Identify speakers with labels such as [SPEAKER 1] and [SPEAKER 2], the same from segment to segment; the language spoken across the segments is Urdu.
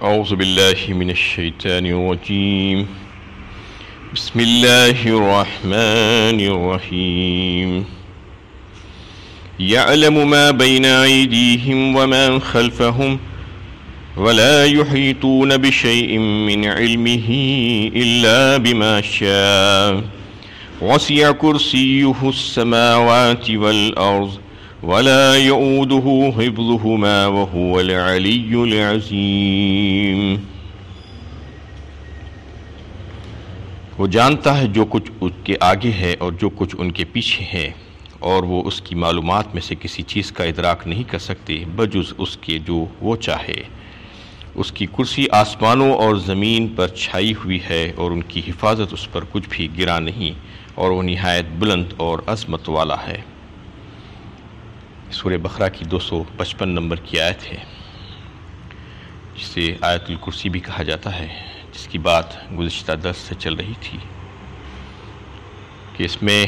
[SPEAKER 1] أعوذ بالله من الشيطان الرجيم. بسم الله الرحمن الرحيم. يعلم ما بين أيديهم وما خلفهم ولا يحيطون بشيء من علمه إلا بما شاء وسع كرسيه السماوات والأرض ولا يؤوده حفظهما وهو العلي العظيم. وہ جانتا ہے جو کچھ ان کے آگے ہے اور جو کچھ ان کے پیچھے ہے، اور وہ اس کی معلومات میں سے کسی چیز کا ادراک نہیں کر سکتے بجز اس کے جو وہ چاہے. اس کی کرسی آسمانوں اور زمین پر چھائی ہوئی ہے اور ان کی حفاظت اس پر کچھ بھی گرا نہیں، اور وہ نہایت بلند اور عظمت والا ہے. سورہ بقرہ کی 255 نمبر کی آیت ہے، جسے آیت الکرسی بھی کہا جاتا ہے، جس کی بات گزشتہ درس سے چل رہی تھی کہ اس میں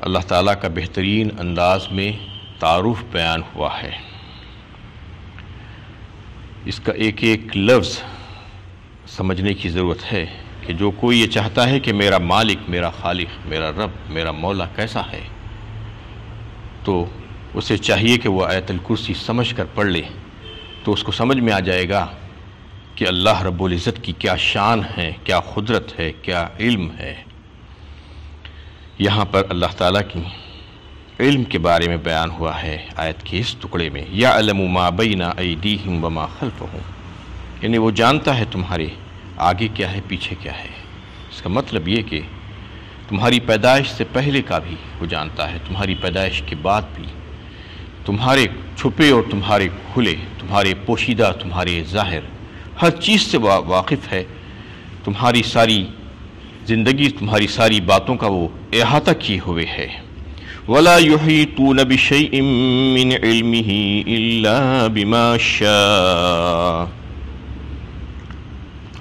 [SPEAKER 1] اللہ تعالیٰ کا بہترین انداز میں تعارف بیان ہوا ہے. اس کا ایک ایک لفظ سمجھنے کی ضرورت ہے کہ جو کوئی یہ چاہتا ہے کہ میرا مالک، میرا خالق، میرا رب، میرا مولا کیسا ہے، تو اسے چاہیے کہ وہ آیت الکرسی سمجھ کر پڑھ لے، تو اس کو سمجھ میں آ جائے گا کہ اللہ رب العزت کی کیا شان ہے، کیا قدرت ہے، کیا علم ہے. یہاں پر اللہ تعالیٰ کی علم کے بارے میں بیان ہوا ہے آیت کے اس ٹکڑے میں، یعلم ما بین ایدیہم وما خلفہم، یعنی وہ جانتا ہے تمہارے آگے کیا ہے، پیچھے کیا ہے. اس کا مطلب یہ کہ تمہاری پیدائش سے پہلے کا بھی وہ جانتا ہے، تمہاری پیدائش کے بعد بھی، تمہارے چھپے اور تمہارے کھلے، تمہارے پوشیدہ، تمہارے ظاہر، ہر چیز سے واقف ہے. تمہاری ساری زندگی، تمہاری ساری باتوں کا وہ احاطہ کیے ہوئے ہے. وَلَا يُحِيطُونَ بِشَيْءٍ مِّنْ عِلْمِهِ إِلَّا بِمَا شَاءَ،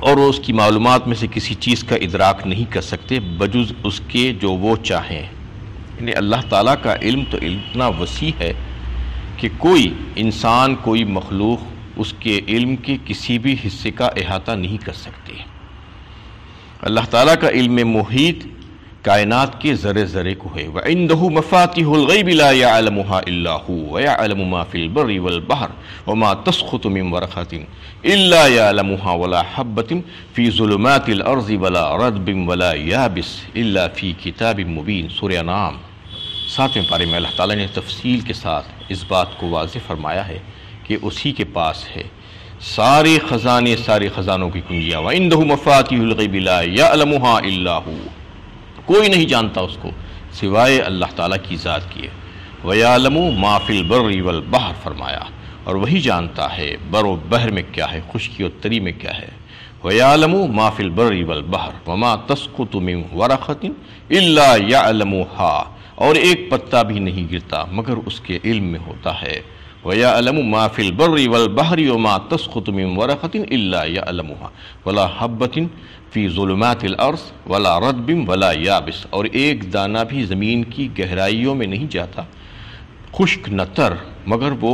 [SPEAKER 1] اور وہ اس کی معلومات میں سے کسی چیز کا ادراک نہیں کر سکتے بجز اس کے جو وہ چاہیں. یعنی اللہ تعالیٰ کا علم تو اتنا وسیع ہے کہ کوئی انسان، کوئی مخلوق اس کے علم کے کسی بھی حصے کا احاطہ نہیں کر سکتے. اللہ تعالیٰ کا علم محیط کائنات کے ذرے ذرے کو ہے. وَعِندَهُ مَفَاتِحُ الْغَيْبِ لَا يَعْلَمُهَا إِلَّا هُوَ وَيَعْلَمُ مَا فِي الْبَرِّ وَالْبَحْرِ وَمَا تَسْقُطُ مِنْ وَرَقَةٍ إِلَّا يَعْلَمُهَا وَلَا حَبَّةٍ فِي ظُلُمَاتِ الْأَرْضِ وَلَا رَطْبٍ وَلَا يَابِسٍ إِلَّا فِي كِتَابٍ مُبِينٍ. سورہ انعام 7ویں پارے میں اللہ تعالیٰ نے تفصیل کے ساتھ اس بات کو واضح فرمایا ہے کہ اسی کے پاس ہے سارے خزانے، سارے خزانوں کی کنجیاں. وَعِندَهُ مَفَاتِحُ الْغَيْبِ لَا يَعْلَمُهَا إِلَّا هُوَ، کوئی نہیں جانتا اس کو سوائے اللہ تعالیٰ کی ذات کی. وَيَعْلَمُ مَا فِي الْبَرِّ وَالْبَحْرِ فرمایا، اور وہی جانتا ہے بر و بحر میں کیا ہے، خشکی اور تری میں کیا ہے. وَيَعْلَمُ مَا فِي الْبَرِّ وَالْبَحْرِ وَمَا تَسْقُطُ مِنْ وَرَقَةٍ إِلَّا يَعْلَمُهَا، اور ایک پتا بھی نہیں گرتا مگر اس کے علم میں ہوتا ہے. وَيَعْلَمُ مَا فِي الْبَرِّ وَالْبَحْرِ وَمَا تَسْقُطُ مِنْ وَرَقَةٍ إِلَّا يَعْلَمُهَا وَلَا حَبَّةٍ فی ظلمات الارض ولا رطب ولا یابس، اور ایک دانہ بھی زمین کی گہرائیوں میں نہیں جاتا، خشک نہ تر، مگر وہ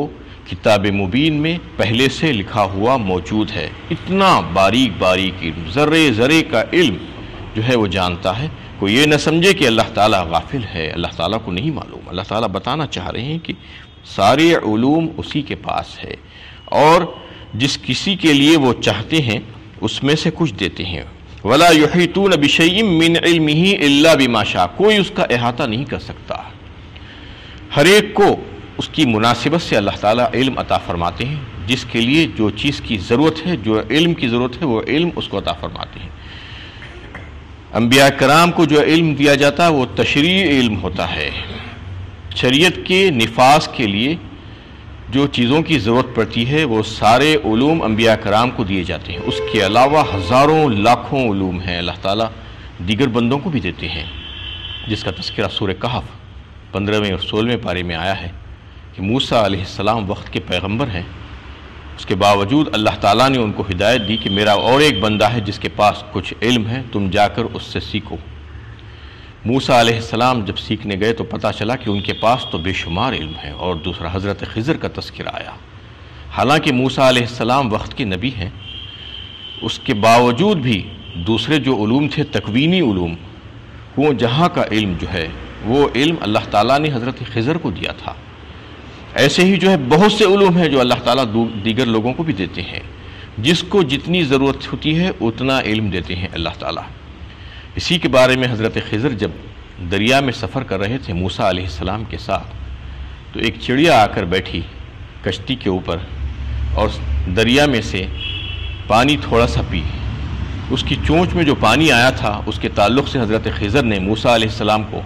[SPEAKER 1] کتاب مبین میں پہلے سے لکھا ہوا موجود ہے. اتنا باریک باریک علم، ذرے ذرے کا علم جو ہے وہ جانتا ہے. کوئی یہ نہ سمجھے کہ اللہ تعالیٰ غافل ہے، اللہ تعالیٰ کو نہیں معلوم. اللہ تعالیٰ بتانا چاہ رہے ہیں کہ سارے علوم اسی کے پاس ہے، اور جس کسی کے لیے وہ چاہتے ہیں اس میں سے کچھ دیتے ہیں. وَلَا يُحِيطُونَ بِشَيْءٍ مِّنْ عِلْمِهِ إِلَّا بِمَا شَاءَ، کوئی اس کا احاطہ نہیں کر سکتا. ہر ایک کو اس کی مناسبت سے اللہ تعالیٰ علم عطا فرماتے ہیں. جس کے لیے جو چیز کی ضرورت ہے، جو علم کی ضرورت ہے، وہ علم اس کو عطا فرماتے ہیں. انبیاء کرام کو جو علم دیا جاتا ہے وہ تشریعی علم ہوتا ہے. شریعت کے نفاذ کے لیے جو چیزوں کی ضرورت پڑتی ہے وہ سارے علوم انبیاء کرام کو دیے جاتے ہیں. اس کے علاوہ ہزاروں لاکھوں علوم ہیں اللہ تعالیٰ دیگر بندوں کو بھی دیتے ہیں، جس کا تذکرہ سورہ کہف 15ویں اور 16ویں پارے میں آیا ہے کہ موسیٰ علیہ السلام وقت کے پیغمبر ہیں، اس کے باوجود اللہ تعالیٰ نے ان کو ہدایت دی کہ میرا اور ایک بندہ ہے جس کے پاس کچھ علم ہے، تم جا کر اس سے سیکھو. موسیٰ علیہ السلام جب سیکھنے گئے تو پتہ چلا کہ ان کے پاس تو بے شمار علم ہے. اور دوسرا حضرت خضر کا تذکرہ آیا. حالانکہ موسیٰ علیہ السلام وقت کے نبی ہیں، اس کے باوجود بھی دوسرے جو علوم تھے تکوینی علوم، وہ جہاں کا علم جو ہے وہ علم اللہ تعالیٰ نے حضرت خضر کو دیا تھا۔ ایسے ہی جو ہے بہت سے علوم ہیں جو اللہ تعالیٰ دیگر لوگوں کو بھی دیتے ہیں، جس کو جتنی ضرورت ہوتی ہے اتنا علم دیتے ہیں اللہ تعالیٰ۔ اسی کے بارے میں حضرت خضر جب دریا میں سفر کر رہے تھے موسیٰ علیہ السلام کے ساتھ، تو ایک چڑیا آ کر بیٹھی کشتی کے اوپر اور دریا میں سے پانی تھوڑا سا پی۔ اس کی چونچ میں جو پانی آیا تھا اس کے تعلق سے حضرت خضر نے موسیٰ علیہ السلام کو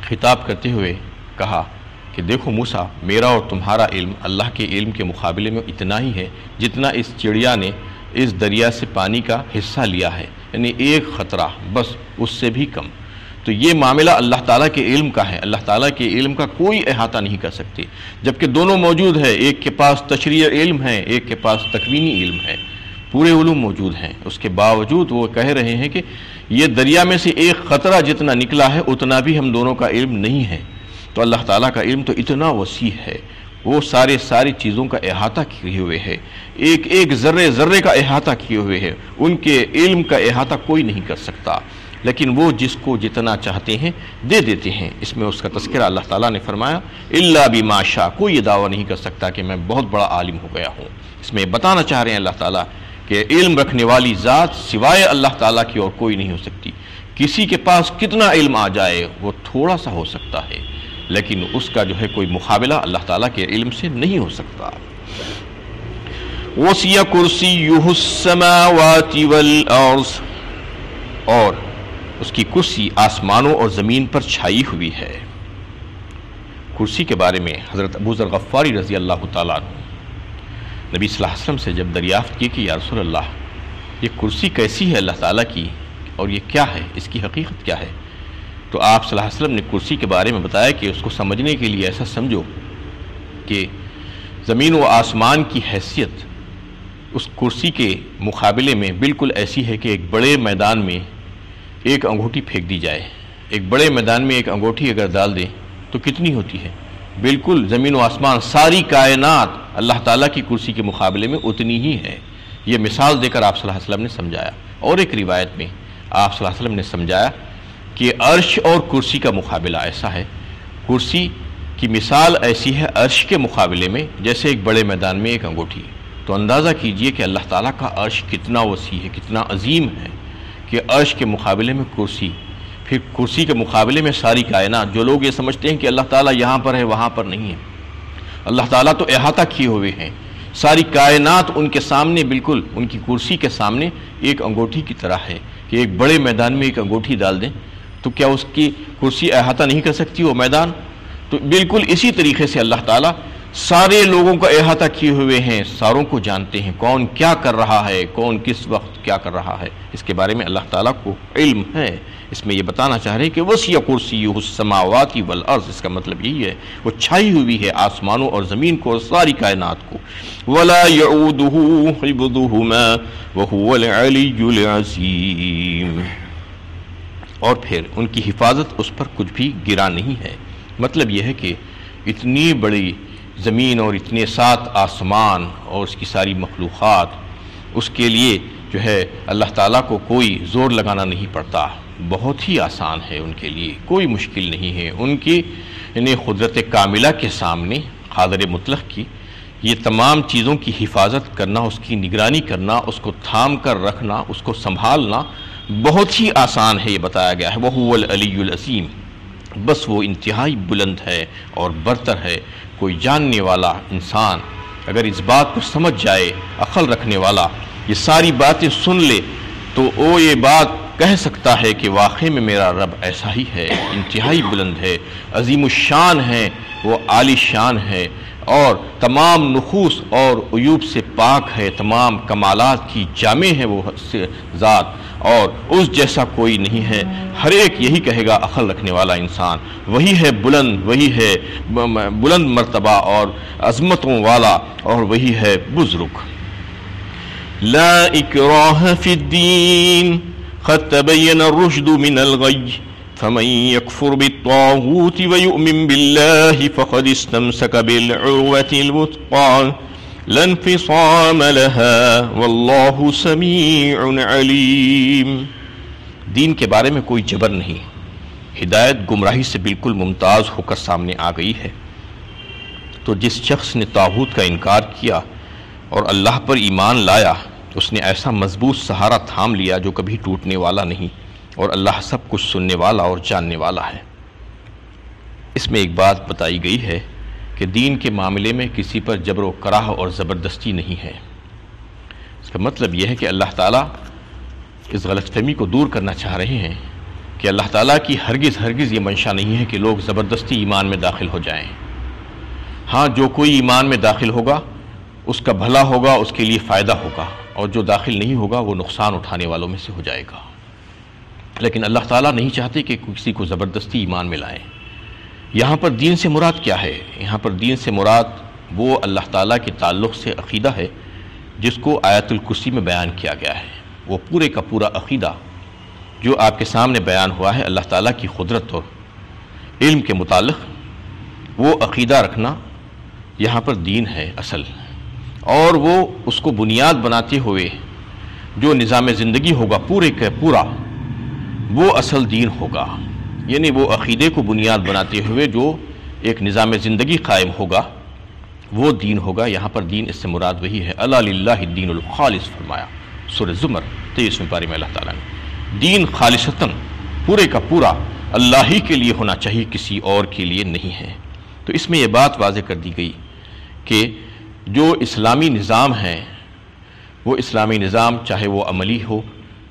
[SPEAKER 1] خطاب کرتے ہوئے کہا کہ دیکھو موسیٰ، میرا اور تمہارا علم اللہ کے علم کے مقابلے میں اتنا ہی ہے جتنا اس چڑیا نے اس دریا سے پانی کا حصہ لیا ہے، یعنی ایک قطرہ، بس اس سے بھی کم۔ تو یہ معاملہ اللہ تعالیٰ کے علم کا ہے، اللہ تعالیٰ کے علم کا کوئی احاطہ نہیں کر سکتے، جبکہ دونوں موجود ہے، ایک کے پاس تشریعی علم ہے، ایک کے پاس تکوینی علم ہے، پورے علوم موجود ہیں۔ اس کے باوجود وہ کہہ رہے ہیں کہ یہ دریا میں سے ایک قطرہ جتنا نکلا ہے اتنا بھی ہم دونوں کا علم نہیں ہے۔ تو اللہ تعالیٰ کا علم تو اتنا وسیع ہے، وہ ساری چیزوں کا احاطہ کیے ہوئے ہے، ایک ایک ذرے کا احاطہ کیے ہوئے ہے، ان کے علم کا احاطہ کوئی نہیں کر سکتا، لیکن وہ جس کو جتنا چاہتے ہیں دے دیتے ہیں۔ اس میں اس کا تذکرہ اللہ تعالیٰ نے فرمایا الا بما شاء، کوئی یہ دعویٰ نہیں کر سکتا کہ میں بہت بڑا عالم ہو گیا ہوں۔ اس میں بتانا چاہ رہے ہیں اللہ تعالیٰ کہ علم رکھنے والی ذات سوائے اللہ تعالیٰ کی اور کوئی نہیں ہو سکتی۔ کسی کے پاس کتنا علم آ جائے وہ تھوڑا سا ہو سکتا ہے، لیکن اس کا جو ہے کوئی مقابلہ اللہ تعالیٰ کے علم سے نہیں ہو سکتا۔ وَسِعَ كُرْسِيُّهُ السَّمَاوَاتِ وَالْأَرْضِ، اور اس کی کرسی آسمانوں اور زمین پر چھائی ہوئی ہے۔ کرسی کے بارے میں حضرت ابو ذر غفاری رضی اللہ تعالیٰ عنہ نبی صلی اللہ علیہ وسلم سے جب دریافت کی کہ یا رسول اللہ، یہ کرسی کیسی ہے اللہ تعالیٰ کی، اور یہ کیا ہے، اس کی حقیقت کیا ہے، تو آپ صلی اللہ علیہ وسلم نے کرسی کے بارے میں بتایا کہ اس کو سمجھنے کے لیے ایسا سمجھو کہ زمین و آسمان کی حیثیت اس کرسی کے مقابلے میں بالکل ایسی ہے کہ ایک بڑے میدان میں ایک انگوٹھی پھینک دی جائے، ایک بڑے میدان میں ایک انگوٹھی اگر ڈال دیں تو کتنی ہوتی ہے، بالکل زمین و آسمان ساری کائنات اللہ تعالیٰ کی کرسی کے مقابلے میں اتنی ہی ہے۔ یہ مثال دے کر آپ صلی اللہ علیہ وسلم نے سمجھایا۔ اور ایک روایت میں آپ صلی اللہ علیہ وسلم نے سمجھایا کہ عرش اور کرسی کا مقابلہ ایسا ہے، کرسی کی مثال ایسی ہے عرش کے مقابلے میں جیسے ایک بڑے میدان میں ایک انگوٹھی۔ تو اندازہ کیجئے کہ اللہ تعالیٰ کا عرش کتنا وسیع ہے، کتنا عظیم ہے، کہ عرش کے مقابلے میں کرسی، پھر کرسی کے مقابلے میں ساری کائنات۔ جو لوگ یہ سمجھتے ہیں کہ اللہ تعالیٰ یہاں پر ہے وہاں پر نہیں ہے، اللہ تعالیٰ تو احاطہ کیے ہوئے ہیں، ساری کائنات ان کے سامنے بالکل ان کی کرسی کے سامنے ایک انگوٹھی کی طرح ہے کہ ایک بڑے میدان میں ایک انگوٹھی ڈال دیں تو کیا اس کی کرسی احاطہ نہیں کر سکتی وہ میدان؟ تو بالکل اسی طریقے سے اللہ تعالیٰ سارے لوگوں کا احاطہ کیے ہوئے ہیں، ساروں کو جانتے ہیں کون کیا کر رہا ہے، کون کس وقت کیا کر رہا ہے، اس کے بارے میں اللہ تعالیٰ کو علم ہے۔ اس میں یہ بتانا چاہ رہے ہیں کہ وسع کرسیہ السماوات والارض، اس کا مطلب یہی ہے وہ چھائی ہوئی ہے آسمانوں اور زمین کو اور ساری کائنات کو۔ ولا يعودہ حفظہما وہو العلی العظیم، اور پھر ان کی حفاظت اس پر کچھ بھی گرا نہیں ہے۔ مطلب یہ ہے کہ اتنی بڑی زمین اور اتنے 7 آسمان اور اس کی ساری مخلوقات، اس کے لیے جو ہے اللہ تعالیٰ کو کوئی زور لگانا نہیں پڑتا، بہت ہی آسان ہے ان کے لیے، کوئی مشکل نہیں ہے ان کی یعنی قدرت کاملہ کے سامنے، قادر مطلق کی یہ تمام چیزوں کی حفاظت کرنا، اس کی نگرانی کرنا، اس کو تھام کر رکھنا، اس کو سنبھالنا بہت ہی آسان ہے۔ یہ بتایا گیا ہے وَهُوَ الْعَلِيُّ الْعَظِيمُ، بس وہ انتہائی بلند ہے اور برتر ہے۔ کوئی جاننے والا انسان اگر اس بات کو سمجھ جائے، عقل رکھنے والا یہ ساری باتیں سن لے تو وہ یہ بات کہہ سکتا ہے کہ واقعی میں میرا رب ایسا ہی ہے، انتہائی بلند ہے، عظیم الشان ہے، وہ عالی شان ہے اور تمام نقوص اور عیوب سے پاک ہے، تمام کمالات کی جامع ہے وہ ذات، اور اس جیسا کوئی نہیں ہے۔ ہر ایک یہی کہے گا عقل رکھنے والا انسان، وہی ہے بلند، وہی ہے بلند مرتبہ اور عظمتوں والا، اور وہی ہے بزرگ۔ لا اکراہ فی الدین قد تبین الرشد من الغی فمن يكفر بالطاغوت ويؤمن بالله فقد استمسك بالعروة الوثقى لا انفصام لها واللہ سمیع علیم۔ دین کے بارے میں کوئی جبر نہیں، ہدایت گمراہی سے بالکل ممتاز ہو کر سامنے آ گئی ہے۔ تو جس شخص نے طاغوت کا انکار کیا اور اللہ پر ایمان لایا، اس نے ایسا مضبوط سہارا تھام لیا جو کبھی ٹوٹنے والا نہیں، اور اللہ سب کچھ سننے والا اور جاننے والا ہے۔ اس میں ایک بات بتائی گئی ہے کہ دین کے معاملے میں کسی پر جبر و کراہ اور زبردستی نہیں ہے۔ اس کا مطلب یہ ہے کہ اللہ تعالیٰ اس غلط فہمی کو دور کرنا چاہ رہے ہیں کہ اللہ تعالیٰ کی ہرگز یہ منشا نہیں ہے کہ لوگ زبردستی ایمان میں داخل ہو جائیں۔ ہاں، جو کوئی ایمان میں داخل ہوگا اس کا بھلا ہوگا، اس کے لیے فائدہ ہوگا، اور جو داخل نہیں ہوگا وہ نقصان اٹھانے والوں میں سے ہو جائے گا۔ لیکن اللہ تعالیٰ نہیں چاہتے کہ کسی کو زبردستی ایمان میں لائیں۔ یہاں پر دین سے مراد کیا ہے؟ یہاں پر دین سے مراد وہ اللہ تعالیٰ کے تعلق سے عقیدہ ہے جس کو آیت الکرسی میں بیان کیا گیا ہے۔ وہ پورے کا پورا عقیدہ جو آپ کے سامنے بیان ہوا ہے اللہ تعالیٰ کی قدرت اور علم کے متعلق، وہ عقیدہ رکھنا یہاں پر دین ہے اصل، اور وہ اس کو بنیاد بناتے ہوئے جو نظام زندگی ہوگا پورے کا پورا، وہ اصل دین ہوگا۔ یعنی وہ عقیدے کو بنیاد بناتے ہوئے جو ایک نظام زندگی قائم ہوگا وہ دین ہوگا۔ یہاں پر دین اس سے مراد وہی ہے۔ الا للہ الدین الخالص فرمایا سورہ زمر 23ویں پارے میں اللہ تعالیٰ نے۔ دین خالصتاً پورے کا پورا اللہ ہی کے لیے ہونا چاہیے، کسی اور کے لیے نہیں ہے۔ تو اس میں یہ بات واضح کر دی گئی کہ جو اسلامی نظام ہے وہ اسلامی نظام چاہے وہ عملی ہو،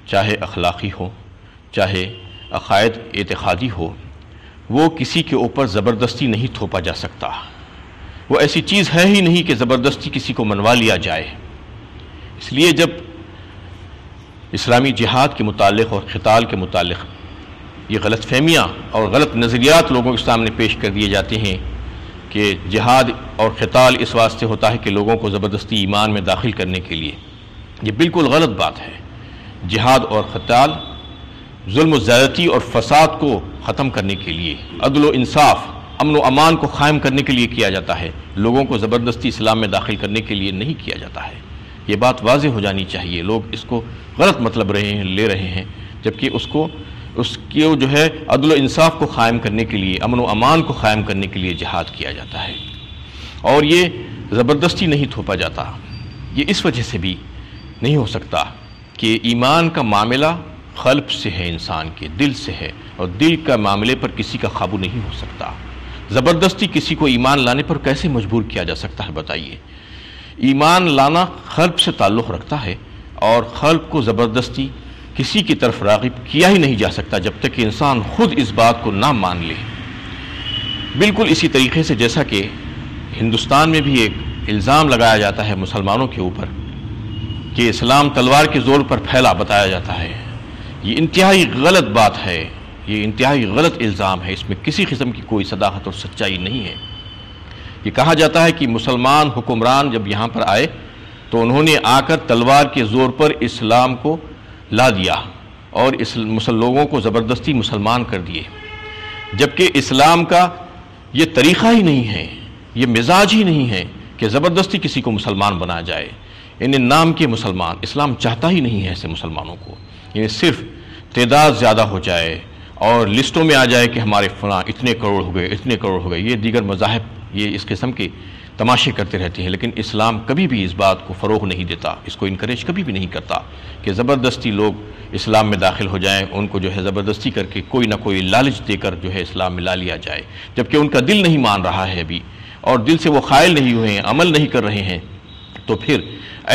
[SPEAKER 1] چاہے اخلاقی ہو، چاہے عقائد اعتقادی ہو، وہ کسی کے اوپر زبردستی نہیں تھوپا جا سکتا۔ وہ ایسی چیز ہے ہی نہیں کہ زبردستی کسی کو منوا لیا جائے۔ اس لیے جب اسلامی جہاد کے متعلق اور قتال کے متعلق یہ غلط فہمیاں اور غلط نظریات لوگوں کے سامنے پیش کر دیے جاتے ہیں کہ جہاد اور قتال اس واسطے ہوتا ہے کہ لوگوں کو زبردستی ایمان میں داخل کرنے کے لیے، یہ بالکل غلط بات ہے۔ جہاد اور قتال ظلم و زیادتی اور فساد کو ختم کرنے کے لیے، عدل و انصاف، امن و امان کو قائم کرنے کے لیے کیا جاتا ہے، لوگوں کو زبردستی اسلام میں داخل کرنے کے لیے نہیں کیا جاتا ہے۔ یہ بات واضح ہو جانی چاہیے۔ لوگ اس کو غلط مطلب لے رہے ہیں، جبکہ اس کو جو ہے عدل و انصاف کو قائم کرنے کے لیے، امن و امان کو قائم کرنے کے لیے جہاد کیا جاتا ہے، اور یہ زبردستی نہیں تھوپا جاتا۔ یہ اس وجہ سے بھی نہیں ہو سکتا کہ ایمان کا معاملہ قلب سے ہے، انسان کے دل سے ہے، اور دل کا معاملے پر کسی کا قابو نہیں ہو سکتا۔ زبردستی کسی کو ایمان لانے پر کیسے مجبور کیا جا سکتا ہے بتائیے؟ ایمان لانا قلب سے تعلق رکھتا ہے، اور قلب کو زبردستی کسی کی طرف راغب کیا ہی نہیں جا سکتا جب تک کہ انسان خود اس بات کو نہ مان لے۔ بالکل اسی طریقے سے جیسا کہ ہندوستان میں بھی ایک الزام لگایا جاتا ہے مسلمانوں کے اوپر کہ اسلام تلوار کے زور پر پھیلا بتایا جاتا ہے، یہ انتہائی غلط بات ہے، یہ انتہائی غلط الزام ہے۔ اس میں کسی قسم کی کوئی صداقت اور سچائی نہیں ہے۔ یہ کہا جاتا ہے کہ مسلمان حکمران جب یہاں پر آئے تو انہوں نے آ کر تلوار کے زور پر اسلام کو لا دیا اور لوگوں کو زبردستی مسلمان کر دیے، جبکہ اسلام کا یہ طریقہ ہی نہیں ہے، یہ مزاج ہی نہیں ہے کہ زبردستی کسی کو مسلمان بنا جائے۔ یعنی نام کے مسلمان، اسلام چاہتا ہی نہیں ہے ایسے مسلمانوں کو، یعنی صرف تعداد زیادہ ہو جائے اور لسٹوں میں آ جائے کہ ہمارے فلاں اتنے کروڑ ہو گئے، اتنے کروڑ ہو گئے۔ یہ دیگر مذاہب یہ اس قسم کے تماشے کرتے رہتے ہیں، لیکن اسلام کبھی بھی اس بات کو فروغ نہیں دیتا، اس کو انکریج کبھی بھی نہیں کرتا کہ زبردستی لوگ اسلام میں داخل ہو جائیں، ان کو جو ہے زبردستی کر کے کوئی نہ کوئی لالچ دے کر جو ہے اسلام میں لا لیا جائے، جبکہ ان کا دل نہیں مان رہا ہے ابھی، اور دل سے وہ قائل نہیں ہوئے ہیں، عمل نہیں کر رہے ہیں۔ تو پھر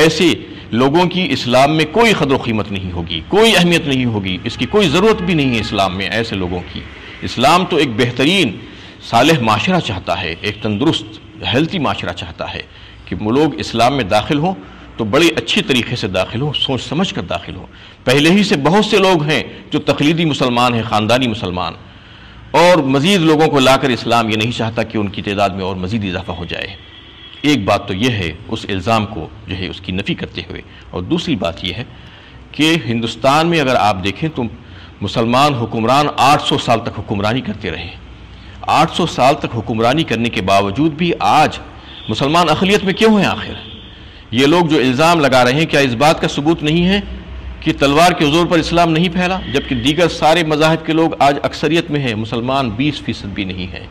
[SPEAKER 1] ایسے لوگوں کی اسلام میں کوئی قدر و قیمت نہیں ہوگی، کوئی اہمیت نہیں ہوگی، اس کی کوئی ضرورت بھی نہیں ہے اسلام میں ایسے لوگوں کی۔ اسلام تو ایک بہترین صالح معاشرہ چاہتا ہے، ایک تندرست ہیلتھی معاشرہ چاہتا ہے کہ لوگ اسلام میں داخل ہوں تو بڑے اچھی طریقے سے داخل ہوں، سوچ سمجھ کر داخل ہوں۔ پہلے ہی سے بہت سے لوگ ہیں جو تقلیدی مسلمان ہیں، خاندانی مسلمان، اور مزید لوگوں کو لا کر اسلام یہ نہیں چاہتا کہ ان کی تعداد میں اور مزید اضافہ ہو جائے۔ ایک بات تو یہ ہے اس الزام کو جو ہے اس کی نفی کرتے ہوئے، اور دوسری بات یہ ہے کہ ہندوستان میں اگر آپ دیکھیں تو مسلمان حکمران 800 سال تک حکمرانی کرتے رہے۔ 800 سال تک حکمرانی کرنے کے باوجود بھی آج مسلمان اقلیت میں کیوں ہیں آخر؟ یہ لوگ جو الزام لگا رہے ہیں، کیا اس بات کا ثبوت نہیں ہے کہ تلوار کے زور پر اسلام نہیں پھیلا؟ جبکہ دیگر سارے مذاہب کے لوگ آج اکثریت میں ہیں، مسلمان 20% بھی نہیں ہیں۔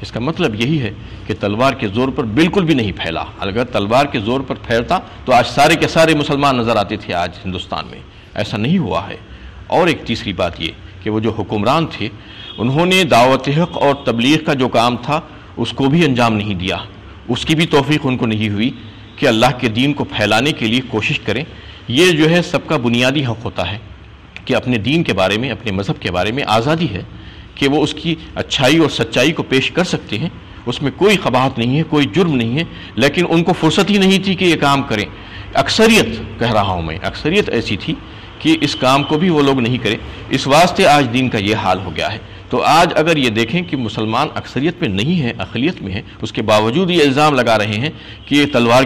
[SPEAKER 1] اس کا مطلب یہی ہے کہ تلوار کے زور پر بالکل بھی نہیں پھیلا۔ اگر تلوار کے زور پر پھیلتا تو آج سارے کے سارے مسلمان نظر آتے تھے آج ہندوستان میں، ایسا نہیں ہوا ہے۔ اور ایک تیسری بات یہ کہ وہ جو حکمران تھے انہوں نے دعوت حق اور تبلیغ کا جو کام تھا اس کو بھی انجام نہیں دیا، اس کی بھی توفیق ان کو نہیں ہوئی کہ اللہ کے دین کو پھیلانے کے لیے کوشش کریں۔ یہ جو ہے سب کا بنیادی حق ہوتا ہے کہ اپنے دین کے بارے میں، اپنے مذہب کے بارے میں آزادی ہے کہ وہ اس کی اچھائی اور سچائی کو پیش کر سکتے ہیں، اس میں کوئی قباحت نہیں ہے، کوئی جرم نہیں ہے، لیکن ان کو فرصت ہی نہیں تھی کہ یہ کام کریں۔ اکثریت کہہ رہا ہوں میں، اکثریت ایسی تھی کہ اس کام کو بھی وہ لوگ نہیں کرے، اس واسطے آج دین کا یہ حال ہو گیا ہے۔ تو آج اگر یہ دیکھیں کہ مسلمان اکثریت میں نہیں ہے، اقلیت میں ہے، اس کے باوجود یہ الزام لگا رہے ہیں کہ یہ تلوار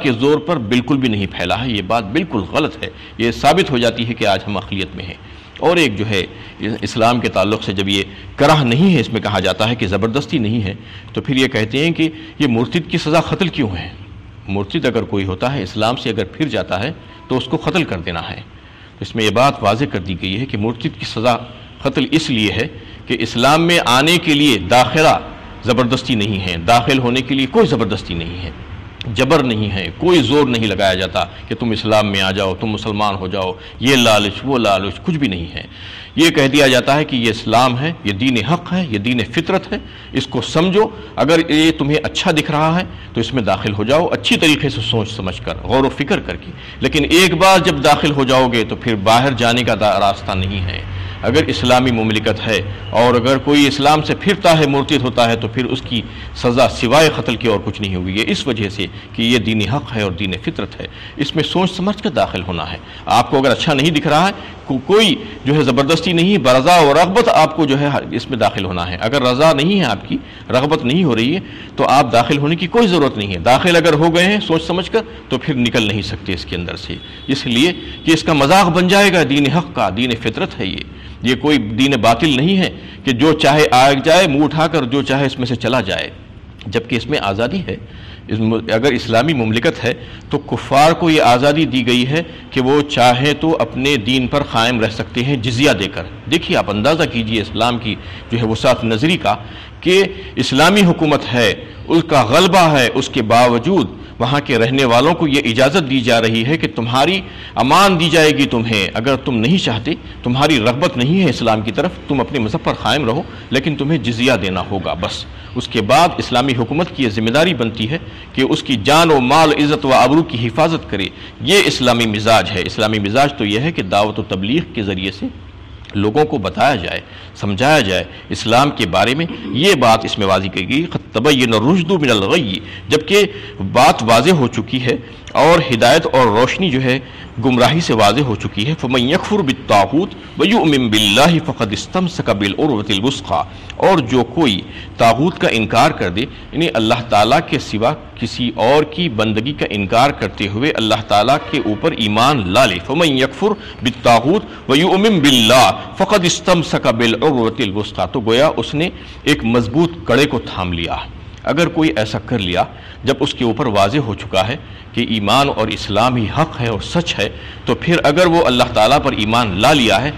[SPEAKER 1] کے زور پر بالکل بھی نہیں پھیلا ہے، یہ بات بالکل غلط ہے۔ یہ ثابت ہو جاتی ہے کہ آج ہم اقلیت میں ہیں۔ اور ایک جو ہے اسلام کے تعلق سے جب یہ کرہ نہیں ہے، اس میں کہا جاتا ہے کہ زبردستی نہیں ہے، تو پھر یہ کہتے ہیں کہ یہ مرتد کی سزا قتل کیوں ہے؟ مرتد اگر کوئی ہوتا ہے، اسلام سے اگر پھر جاتا ہے تو اس کو قتل کر دینا ہے۔ اس میں یہ بات واضح کر دی گئی ہے کہ مرتد کی سزا قتل اس لیے ہے کہ اسلام میں آنے کے لیے داخلہ زبردستی نہیں ہے، داخل ہونے کے لیے کوئی زبردستی نہیں ہے، جبر نہیں ہے، کوئی زور نہیں لگایا جاتا کہ تم اسلام میں آ جاؤ، تم مسلمان ہو جاؤ، یہ لالچ وہ لالچ کچھ بھی نہیں ہے۔ یہ کہہ دیا جاتا ہے کہ یہ اسلام ہے، یہ دین حق ہے، یہ دین فطرت ہے، اس کو سمجھو، اگر یہ تمہیں اچھا دکھ رہا ہے تو اس میں داخل ہو جاؤ، اچھی طریقے سے سوچ سمجھ کر، غور و فکر کر کے، لیکن ایک بار جب داخل ہو جاؤ گے تو پھر باہر جانے کا راستہ نہیں ہے۔ اگر اسلامی مملکت ہے اور اگر کوئی اسلام سے پھرتا ہے، مرتد ہوتا ہے، تو پھر اس کی سزا سوائے قتل کے اور کچھ نہیں ہوگی۔ یہ اس وجہ سے کہ یہ دین حق ہے اور دین فطرت ہے، اس میں سوچ سمجھ کر داخل ہونا ہے۔ آپ کو اگر اچھا نہیں دکھ رہا ہے، کوئی جو ہے زبردستی نہیں، برضا و رغبت آپ کو جو ہے اس میں داخل ہونا ہے۔ اگر رضا نہیں ہے، آپ کی رغبت نہیں ہو رہی ہے، تو آپ داخل ہونے کی کوئی ضرورت نہیں ہے۔ داخل اگر ہو گئے ہیں سوچ سمجھ کر، تو پھر نکل نہیں سکتے اس کے اندر سے، اس لیے کہ اس کا مذاق بن جائے گا دین حق کا، دین فطرت ہے یہ کوئی دین باطل نہیں ہے کہ جو چاہے آ جائے، منہ اٹھا کر جو چاہے اس میں سے چلا جائے، جبکہ اس میں آزادی ہے۔ اگر اسلامی مملکت ہے تو کفار کو یہ آزادی دی گئی ہے کہ وہ چاہے تو اپنے دین پر قائم رہ سکتے ہیں جزیہ دے کر۔ دیکھیے آپ اندازہ کیجئے اسلام کی جو ہے وسعت نظری کا، کہ اسلامی حکومت ہے، اس کا غلبہ ہے، اس کے باوجود وہاں کے رہنے والوں کو یہ اجازت دی جا رہی ہے کہ تمہاری امان دی جائے گی تمہیں، اگر تم نہیں چاہتے، تمہاری رغبت نہیں ہے اسلام کی طرف، تم اپنے مذہب پر قائم رہو، لیکن تمہیں جزیہ دینا ہوگا بس۔ اس کے بعد اسلامی حکومت کی یہ ذمہ داری بنتی ہے کہ اس کی جان و مال، عزت و آبرو کی حفاظت کرے۔ یہ اسلامی مزاج ہے۔ اسلامی مزاج تو یہ ہے کہ دعوت و تبلیغ کے ذریعے سے لوگوں کو بتایا جائے، سمجھایا جائے اسلام کے بارے میں۔ یہ بات اس میں واضح کی گئی، قد تبین الرشد من الغی، جبکہ بات واضح ہو چکی ہے اور ہدایت اور روشنی جو ہے گمراہی سے واضح ہو چکی ہے۔ فمن یکفر بالطاغوت ویؤمن باللہ فقد استمسک بالعروۃ الوثقی، اور جو کوئی طاغوت کا انکار کر دے، یعنی اللہ تعالیٰ کے سوا کسی اور کی بندگی کا انکار کرتے ہوئے اللہ تعالیٰ کے اوپر ایمان لا لے، فمن یکفر بالطاغوت ویؤمن باللہ فقد استمسک بالعروۃ الوثقی، تو گویا اس نے ایک مضبوط کڑے کو تھام لیا۔ اگر کوئی ایسا کر لیا جب اس کے اوپر واضح ہو چکا ہے کہ ایمان اور اسلام ہی حق ہے اور سچ ہے، تو پھر اگر وہ اللہ تعالیٰ پر ایمان لا لیا ہے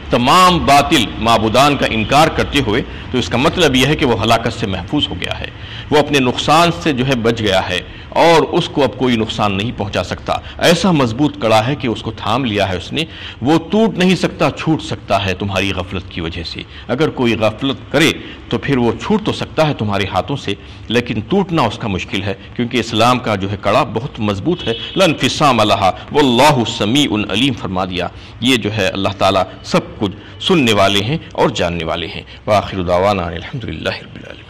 [SPEAKER 1] تمام باطل معبودان کا انکار کرتے ہوئے، تو اس کا مطلب یہ ہے کہ وہ ہلاکت سے محفوظ ہو گیا ہے، وہ اپنے نقصان سے جو ہے بچ گیا ہے اور اس کو اب کوئی نقصان نہیں پہنچا سکتا۔ ایسا مضبوط کڑا ہے کہ اس کو تھام لیا ہے اس نے، وہ ٹوٹ نہیں سکتا، چھوٹ سکتا ہے تمہاری غفلت کی وجہ سے۔ اگر کوئی غفلت کرے تو پھر وہ چھوٹ تو سکتا ہے تمہارے ہاتھوں سے، لیکن ٹوٹنا اس کا مشکل ہے، کیونکہ اسلام کا جو ہے کڑا بہت مضبوط ہے۔ لا انفصام لہا واللہ سمیع علیم فرما دیا۔ یہ جو ہے اللہ تعالیٰ سب کچھ سننے والے ہیں اور جاننے والے ہیں۔ وآخر دعوانا الحمدللہ رب العالمین۔